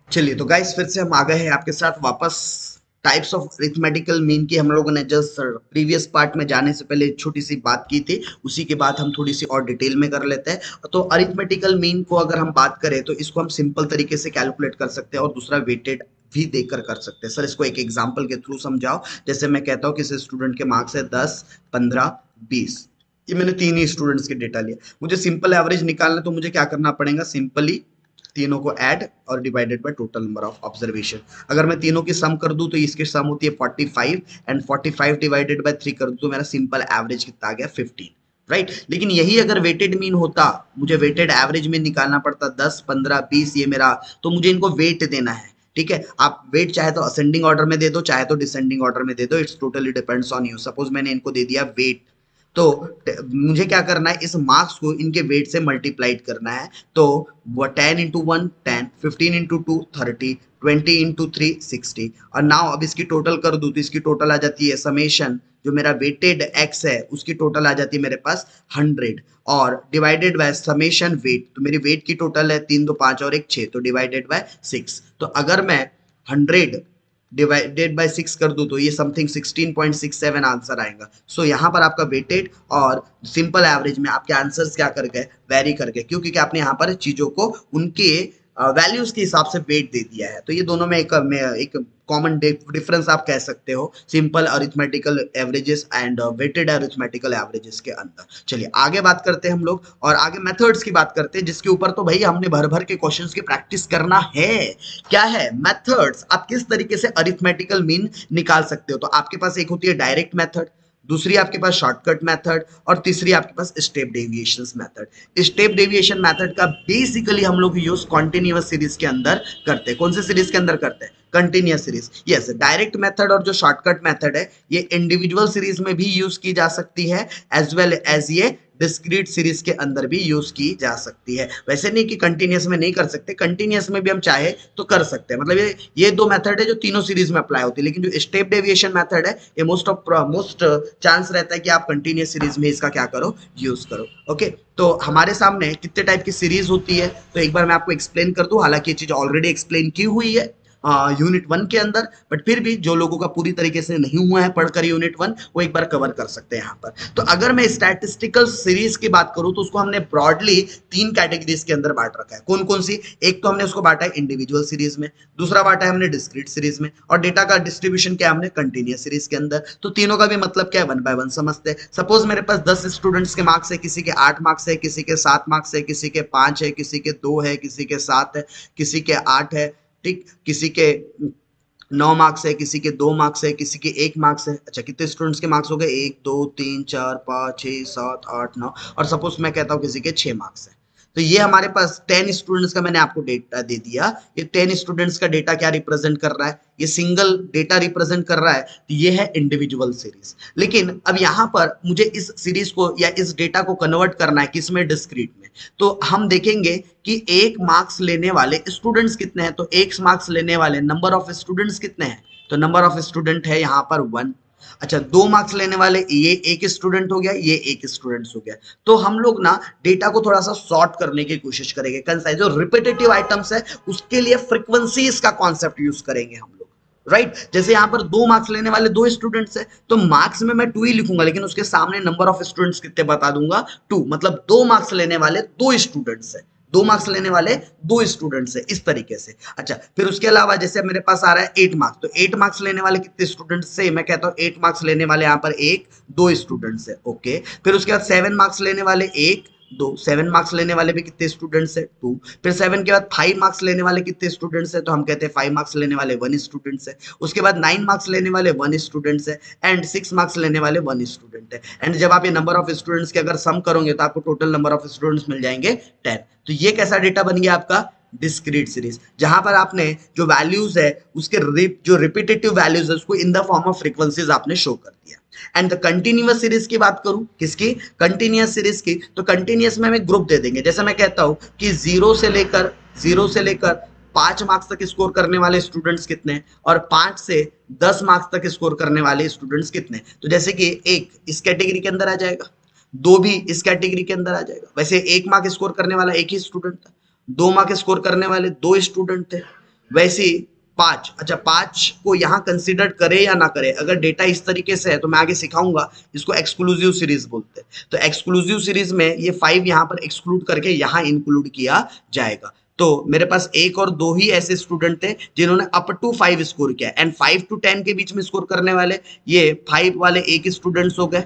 चलिए तो गाइस फिर से हम आ गए हैं आपके साथ वापस। टाइप्स ऑफ अरिथमेटिकल मीन की हम लोगों ने जस्ट प्रीवियस पार्ट में जाने से पहले एक छोटी सी बात की थी, उसी के बाद हम थोड़ी सी और डिटेल में कर लेते हैं। तो अरिथमेटिकल मीन को अगर हम बात करें तो इसको हम सिंपल तरीके से कैलकुलेट कर सकते हैं और दूसरा वेटेड भी देकर कर सकते हैं। सर इसको एक एग्जाम्पल के थ्रू समझाओ। जैसे मैं कहता हूँ किसी स्टूडेंट के मार्क्स है 10, 15, 20। ये मैंने तीन ही स्टूडेंट्स के डेटा लिया, मुझे सिंपल एवरेज निकालना है, तो मुझे क्या करना पड़ेगा? सिंपली तीनों को ऐड और divided by total number of observation. अगर मैं तीनों की सम कर दूं तो इसकी सम होती है 45 एंड 45 डिवाइडेड बाय 3 कर दूं तो मेरा सिंपल एवरेज कितना आ गया? 15। राइट लेकिन यही अगर वेटेड मीन होता, मुझे वेटेड एवरेज मीन निकालना पड़ता 10, 15, 20 ये मेरा, तो मुझे इनको वेट देना है। ठीक है, आप वेट चाहे तो असेंडिंग ऑर्डर में दे दो, चाहे तो डिसेंडिंग ऑर्डर में दे दो, it's totally depends on you. Suppose मैंने इनको दे दिया वेट, तो मुझे क्या करना है? इस मार्क्स को इनके वेट से मल्टीप्लाइड करना है। तो वो 10 इंटू 1 10, 15 इंटू 2 30, 20 इंटू 3 60। और नाउ अब इसकी टोटल कर दूं तो इसकी टोटल आ जाती है समेशन, जो मेरा वेटेड एक्स है उसकी टोटल आ जाती है मेरे पास 100, और डिवाइडेड बाय समेशन वेट, तो मेरी वेट की टोटल है 3 2 5 और 1 6, तो डिवाइडेड बाय 6। तो अगर मैं 100 डिवाइडेड बाय 6 कर दूं तो ये समथिंग 16.67 आंसर आएगा। सो यहाँ पर आपका वेटेड और सिंपल एवरेज में आपके आंसर्स क्या कर गए? वेरी कर गए। क्यों? क्योंकि आपने यहाँ पर चीजों को उनके वैल्यूज के हिसाब से वेट दे दिया है। तो ये दोनों में एक कॉमन डिफरेंस आप कह सकते हो simple arithmetical averages and weighted arithmetical averages के अंदर। चलिए आगे बात करते हैं हम लोग, और आगे मेथड्स की बात करते हैं, जिसके ऊपर तो भाई हमने भर भर के क्वेश्चंस की प्रैक्टिस करना है। क्या है? मेथड्स। आप किस तरीके से अरिथमेटिकल मीन निकाल सकते हो। तो आपके पास एक होती है डायरेक्ट मेथड, दूसरी आपके पास शॉर्टकट मेथड, और तीसरी आपके पास step deviation method. Step deviation method का बेसिकली हम लोग यूज कॉन्टिन्यूअस सीरीज के अंदर करते हैं। कौन सी सीरीज के अंदर करते हैं? Continuous series. Yes, direct method और जो शॉर्टकट मेथड है ये इंडिविजुअल सीरीज में भी यूज की जा सकती है, एज वेल एज ये डिस्क्रीट सीरीज के अंदर भी यूज की जा सकती है। वैसे नहीं कि कंटिन्यूअस में नहीं कर सकते, कंटिन्यूअस में भी हम चाहे तो कर सकते हैं। मतलब ये दो मेथड है जो तीनों सीरीज में अप्लाई होती है, लेकिन जो स्टेप डेविएशन मेथड है ये मोस्ट चांस रहता है कि आप कंटिन्यूअस सीरीज में इसका क्या करो? यूज करो। ओके, तो हमारे सामने कितने टाइप की सीरीज होती है तो एक बार मैं आपको एक्सप्लेन कर दूं। हालांकि ये चीज ऑलरेडी एक्सप्लेन की हुई है यूनिट 1 के अंदर, बट फिर भी जो लोगों का पूरी तरीके से नहीं हुआ है पढ़कर यूनिट 1, वो एक बार कवर कर सकते हैं यहाँ पर। तो अगर मैं स्टैटिस्टिकल सीरीज की बात करूं तो उसको हमने ब्रॉडली 3 कैटेगरीज के अंदर बांट रखा है। कौन कौन सी? एक तो हमने उसको बांटा है इंडिविजुअल सीरीज में, दूसरा बांटा है हमने डिस्क्रीट सीरीज में, और डेटा का डिस्ट्रीब्यूशन क्या हमने कंटिन्यूअस सीरीज के अंदर। तो तीनों का भी मतलब क्या है? 1 बाय 1 समझते हैं। सपोज मेरे पास 10 स्टूडेंट्स के मार्क्स है, किसी के 8 मार्क्स है, किसी के 7 मार्क्स है, किसी के 5 है, किसी के 2 है, किसी के 7 है, किसी के 8 है। ठीक, किसी के 9 मार्क्स है, किसी के 2 मार्क्स है, किसी के 1 मार्क्स है। अच्छा, कितने स्टूडेंट्स के मार्क्स हो गए? 1 2 3 4 5 6 7 8 9, और सपोज मैं कहता हूँ किसी के 6 मार्क्स है। तो ये हमारे पास 10 स्टूडेंट्स का मैंने आपको डेटा दे दिया। ये 10 स्टूडेंट्स का डेटा क्या रिप्रेजेंट कर रहा है? ये सिंगल डेटा रिप्रेजेंट कर रहा है, तो ये है इंडिविजुअल सीरीज। लेकिन अब यहाँ पर मुझे इस सीरीज को या इस डेटा को कन्वर्ट करना है किसमें? डिस्क्रीट में। तो हम देखेंगे कि 1 मार्क्स लेने वाले स्टूडेंट्स कितने हैं। तो 1 मार्क्स लेने वाले नंबर ऑफ स्टूडेंट्स कितने हैं? तो नंबर ऑफ स्टूडेंट है यहाँ पर 1। अच्छा, 2 मार्क्स लेने वाले ये एक स्टूडेंट हो गया, ये एक स्टूडेंट हो गया। तो हम लोग ना डेटा को थोड़ा सा शॉर्ट करने की कोशिश करेंगे। कंसाइज जो रिपीटेटिव आइटम्स है उसके लिए फ्रीक्वेंसी इसका कॉन्सेप्ट यूज करेंगे हम लोग। राइट जैसे यहाँ पर 2 मार्क्स लेने वाले 2 स्टूडेंट्स है, तो मार्क्स में मैं 2 ही लिखूंगा, लेकिन उसके सामने नंबर ऑफ स्टूडेंट्स कितने बता दूंगा? 2। मतलब 2 मार्क्स लेने वाले 2 स्टूडेंट्स है, 2 मार्क्स लेने वाले 2 स्टूडेंट्स है, इस तरीके से। अच्छा, फिर उसके अलावा जैसे मेरे पास आ रहा है 8 मार्क्स, तो 8 मार्क्स लेने वाले कितने स्टूडेंट्स से? मैं कहता हूँ 8 मार्क्स लेने वाले यहाँ पर 1 2 स्टूडेंट्स है। ओके, फिर उसके बाद 7 मार्क्स लेने वाले 1 2, 7 मार्क्स लेने वाले भी कितने स्टूडेंट्स है? 2। फिर 7 के बाद 5 मार्क्स लेने वाले कितने स्टूडेंट्स है? तो हम कहते हैं 5 मार्क्स लेने वाले 1 स्टूडेंट्स है। उसके बाद 9 मार्क्स लेने वाले 1 स्टूडेंट्स है, एंड 6 मार्क्स लेने वाले 1 स्टूडेंट है। एंड जब आप ये नंबर ऑफ स्टूडेंट्स के अगर सम करोगे तो आपको टोटल नंबर ऑफ स्टूडेंट्स मिल जाएंगे 10। तो ये कैसा डेटा बन गया आपका? डिस्क्रीट सीरीज, जहां पर आपने जो वैल्यूज है उसके जो रिपीटेटिव वैल्यूज है उसको in the form of frequencies आपने शो कर दिया। एंड द कंटिन्यूअस सीरीज की बात करूं, किसकी? कंटिन्यूअस सीरीज की। तो कंटिन्यूअस में हमें ग्रुप दे देंगे। जैसे मैं कहता हूं कि जीरो से लेकर 5 मार्क्स तक स्कोर करने वाले स्टूडेंट्स कितने हैं, और 5 से 10 मार्क्स तक स्कोर करने वाले स्टूडेंट्स कितने हैं। तो जैसे कि एक इस कैटेगरी के अंदर आ जाएगा, 2 भी इस कैटेगरी के अंदर आ जाएगा। वैसे 1 मार्क स्कोर करने वाला एक ही स्टूडेंट था, 2 मार्क स्कोर करने वाले 2 स्टूडेंट थे, वैसे 5, अच्छा 5 को यहाँ कंसिडर करे या ना करे, अगर डेटा इस तरीके से है तो मैं आगे सिखाऊंगा, इसको एक्सक्लूसिव सीरीज बोलते हैं। तो एक्सक्लूसिव सीरीज में ये 5 यहाँ पर एक्सक्लूड करके यहाँ इंक्लूड किया जाएगा। तो मेरे पास एक और दो ही ऐसे स्टूडेंट थे जिन्होंने अप टू 5 स्कोर किया, एंड 5 to 10 के बीच में स्कोर करने वाले ये 5 वाले एक स्टूडेंट्स हो गए,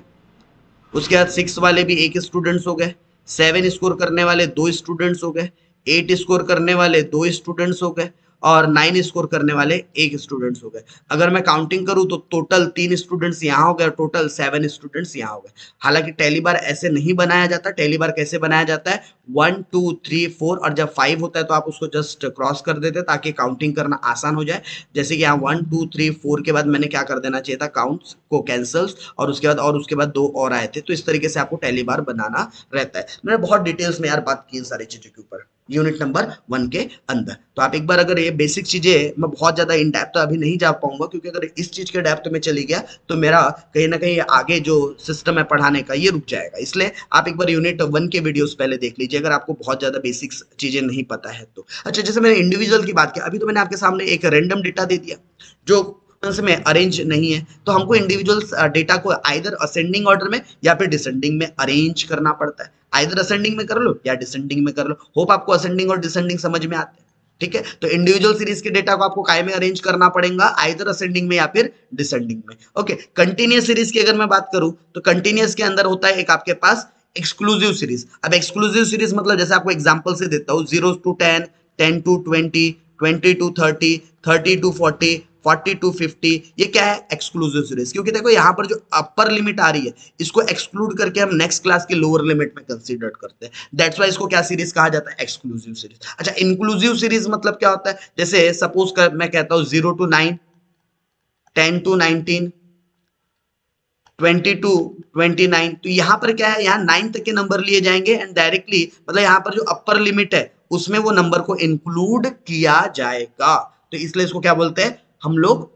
उसके बाद 6 वाले भी एक स्टूडेंट्स हो गए, 7 स्कोर करने वाले 2 स्टूडेंट्स हो गए, 8 स्कोर करने वाले 2 स्टूडेंट्स हो गए, और 9 स्कोर करने वाले एक स्टूडेंट्स हो गए। अगर मैं काउंटिंग करूं तो टोटल 3 स्टूडेंट्स यहाँ हो गए और टोटल 7 स्टूडेंट्स यहाँ हो गए। हालांकि टैली बार ऐसे नहीं बनाया जाता, टैली बार कैसे बनाया जाता है 1 2 3 4, और जब 5 होता है तो आप उसको जस्ट क्रॉस कर देते ताकि काउंटिंग करना आसान हो जाए। जैसे कि यहाँ 1 2 3 4 के बाद मैंने क्या कर देना चाहिए था, काउंट्स को कैंसल्स, और उसके बाद 2 और आए थे। तो इस तरीके से आपको टैली बार बनाना रहता है। मैंने बहुत डिटेल्स में यार बात की इन सारी चीजों के ऊपर यूनिट नंबर 1 के अंदर। तो आप एक बार अगर ये बेसिक चीजें, मैं बहुत ज्यादा इन डेप्थ तो अभी नहीं जा पाऊंगा क्योंकि अगर इस चीज के डेप्थ में चली गया तो मेरा कहीं ना कहीं आगे जो सिस्टम है पढ़ाने का ये रुक जाएगा। इसलिए आप एक बार यूनिट 1 के वीडियोस पहले देख लीजिए अगर आपको बहुत ज्यादा बेसिक्स चीजें नहीं पता है तो। अच्छा, जैसे मैंने इंडिविजुअल की बात की, अभी तो मैंने आपके सामने एक रैंडम डेटा दे दिया जो में अरेंज नहीं है, तो हमको इंडिविजुअल डेटा को आइदर असेंडिंग ऑर्डर में या फिर डिसेंडिंग में अरेंज करना पड़ता है। आइदर असेंडिंग में कर लो या डिसेंडिंग में कर लो। होप आपको असेंडिंग और डिसेंडिंग समझ में आते हैं। ठीक है, तो इंडिविजुअल सीरीज के डेटा को आपको काय में अरेंज करना पड़ेगा, आइदर असेंडिंग में या फिर डिसेंडिंग में। ओके, कंटिन्यूअस सीरीज की अगर मैं बात करूं तो कंटिन्यूअस के अंदर होता है एक आपके पास एक्सक्लूसिव सीरीज। अब एक्सक्लूसिव सीरीज मतलब जैसे आपको एग्जांपल से देता हूं 0 to 10, 10 to 20, 20 to 30, 30 to 40, 40 to 50, ये क्या है एक्सक्लूसिव सीरीज। क्योंकि देखो यहाँ पर जो अपर लिमिट आ रही है इसको एक्सक्लूड करके हम नेक्स्ट क्लास के लोअर लिमिट में कंसीडर करते हैं। दैट्स वाई इसको क्या सीरीज कहा जाता है, एक्सक्लूसिव सीरीज। अच्छा, इंक्लूसिव सीरीज मतलब क्या होता है, जैसे सपोज कर मैं कहता हूं 0 to 9, 10 to 19, 20 to 29, तो यहाँ पर क्या है, यहाँ 9 तक के नंबर लिए जाएंगे एंड डायरेक्टली मतलब यहाँ पर जो अपर लिमिट है उसमें वो नंबर को इंक्लूड किया जाएगा। तो इसलिए इसको क्या बोलते हैं हम लोग,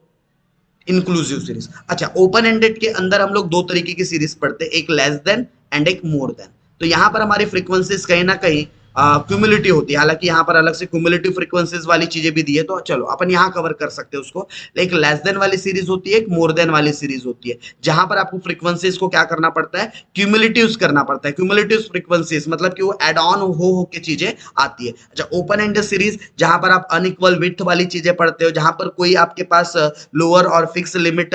इंक्लूसिव सीरीज। अच्छा, ओपन एंडेड के अंदर हम लोग दो तरीके की सीरीज पढ़ते हैं, एक लेस देन एंड एक मोर देन। तो यहाँ पर हमारी फ्रीक्वेंसीज कहीं ना कहीं क्यूमुलेटिव होती है। हालांकि यहाँ पर अलग से क्यूमुलेटिव फ्रीक्वेंसीज वाली चीजें भी दी है तो चलो अपन यहाँ कवर कर सकते हैं उसको। एक लेस देन वाली सीरीज होती है, एक मोर देन वाली सीरीज होती है, जहां पर आपको फ्रीक्वेंसीज को क्या करना पड़ता है, क्यूमुलेटिव करना पड़ता है। क्यूमुलेटिव फ्रीक्वेंसीज मतलब कि वो एड ऑन हो के चीजें आती है। अच्छा, ओपन एंडेड सीरीज जहां पर आप अनइक्वल विड्थ वाली चीजें पढ़ते हो, जहां पर कोई आपके पास लोअर और fix limit,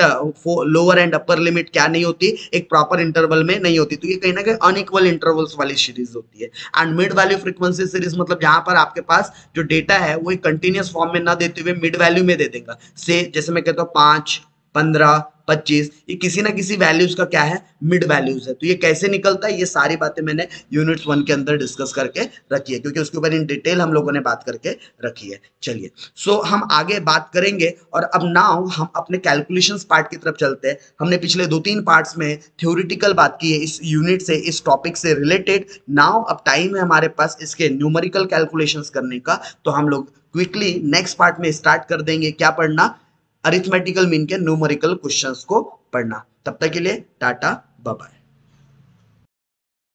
lower and upper limit क्या नहीं होती, एक प्रॉपर इंटरवल में नहीं होती, तो ये कहीं ना कहीं अनइक्वल इंटरवल्स वाली सीरीज होती है। And mid value frequency series मतलब जहां पर आपके पास जो डेटा है वो एक कंटिन्यूअस फॉर्म में ना देते हुए मिड वैल्यू में दे देगा। से जैसे मैं कहता हूँ 5, 15, 25, ये किसी ना किसी वैल्यूज का क्या है, मिड वैल्यूज है। तो ये कैसे निकलता है, ये सारी बातें मैंने यूनिट 1 के अंदर डिस्कस करके रखी है क्योंकि उसके ऊपर इन डिटेल हम लोगों ने बात करके रखी है। चलिए, सो हम आगे बात करेंगे और अब नाउ हम अपने कैलकुलेशंस पार्ट की तरफ चलते हैं। हमने पिछले 2-3 पार्ट्स में थ्योरेटिकल बात की है इस यूनिट से, इस टॉपिक से रिलेटेड। नाउ अब टाइम है हमारे पास इसके न्यूमेरिकल कैलकुलेशंस करने का, तो हम लोग क्विकली नेक्स्ट पार्ट में स्टार्ट कर देंगे क्या पढ़ना, अरिथमेटिकल मीन के न्यूमेरिकल क्वेश्चंस को पढ़ना। तब तक के लिए टाटा, बाय बाय।